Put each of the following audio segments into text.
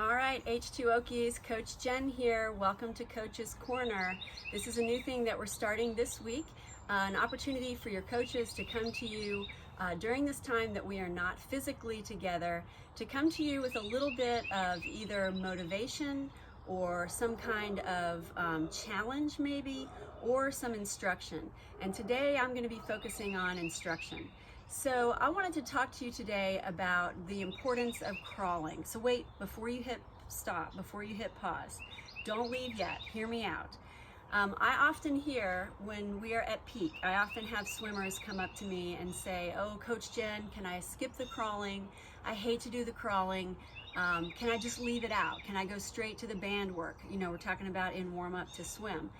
All right, H2Okies, Coach Jen here. Welcome to Coach's Corner. This is a new thing that we're starting this week, an opportunity for your coaches to come to you during this time that we are not physically together, to come to you with a little bit of either motivation or some kind of challenge maybe, or some instruction. And today I'm going to be focusing on instruction. So I wanted to talk to you today about the importance of crawling. So wait, before you hit stop, before you hit pause, don't leave yet, hear me out. I often hear when we are at peak, I often have swimmers come up to me and say, oh, Coach Jen, can I skip the crawling? I hate to do the crawling. Can I just leave it out? Can I go straight to the band work? You know, we're talking about in warm up to swim.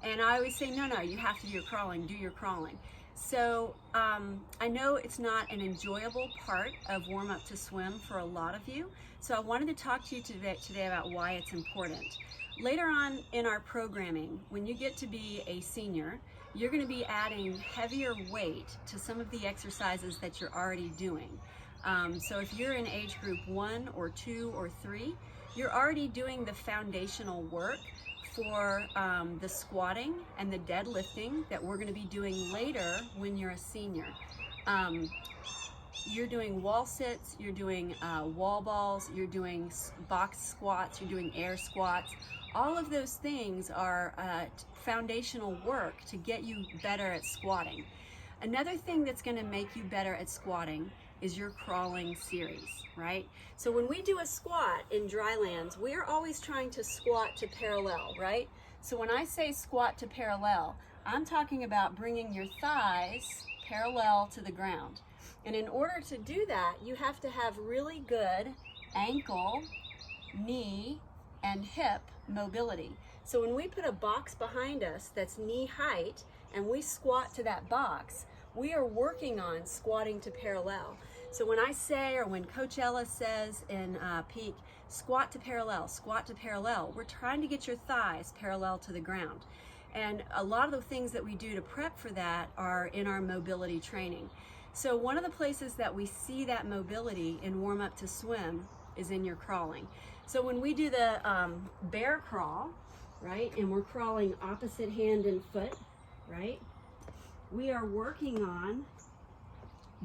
And I always say, no, you have to do your crawling, do your crawling. So I know it's not an enjoyable part of warm up to swim for a lot of you. So I wanted to talk to you today about why it's important. Later on in our programming, when you get to be a senior, you're going to be adding heavier weight to some of the exercises that you're already doing. So if you're in age group 1 or 2 or 3, you're already doing the foundational work for the squatting and the deadlifting that we're going to be doing later when you're a senior. You're doing wall sits, you're doing wall balls, you're doing box squats, you're doing air squats. All of those things are foundational work to get you better at squatting. Another thing that's going to make you better at squatting is your crawling series, right? So when we do a squat in Drylands, we're always trying to squat to parallel, right? So when I say squat to parallel, I'm talking about bringing your thighs parallel to the ground. And in order to do that, you have to have really good ankle, knee, and hip mobility. So when we put a box behind us that's knee height and we squat to that box, we are working on squatting to parallel. So when I say, or when Coach Ella says in peak, squat to parallel, we're trying to get your thighs parallel to the ground. And a lot of the things that we do to prep for that are in our mobility training. So one of the places that we see that mobility in warm up to swim is in your crawling. So when we do the bear crawl, right, and we're crawling opposite hand and foot, right, we are working on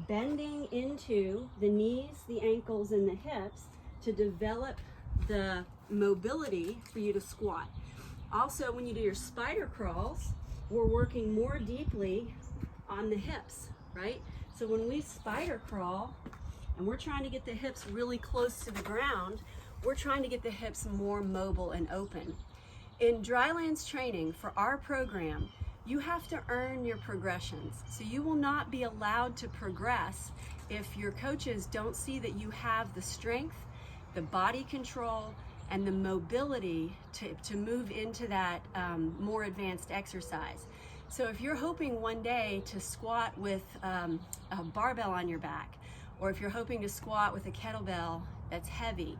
bending into the knees, the ankles, and the hips to develop the mobility for you to squat. Also, when you do your spider crawls, we're working more deeply on the hips, right? So when we spider crawl and we're trying to get the hips really close to the ground, we're trying to get the hips more mobile and open. In Drylands training for our program, you have to earn your progressions. So you will not be allowed to progress if your coaches don't see that you have the strength, the body control, and the mobility to move into that more advanced exercise. So if you're hoping one day to squat with a barbell on your back, or if you're hoping to squat with a kettlebell that's heavy,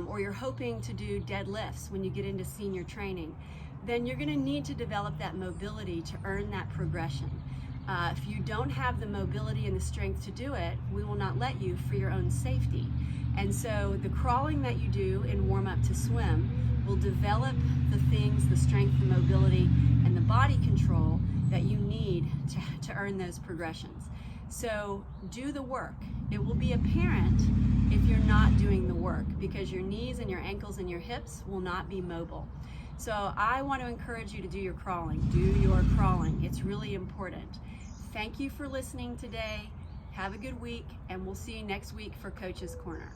or you're hoping to do deadlifts when you get into senior training, then you're going to need to develop that mobility to earn that progression. If you don't have the mobility and the strength to do it, we will not let you for your own safety. And so the crawling that you do in warm up to swim will develop the things, the strength, the mobility, and the body control that you need to earn those progressions. So do the work. It will be apparent if you're not doing the work because your knees and your ankles and your hips will not be mobile. So I want to encourage you to do your crawling. Do your crawling. It's really important. Thank you for listening today. Have a good week, and we'll see you next week for Coach's Corner.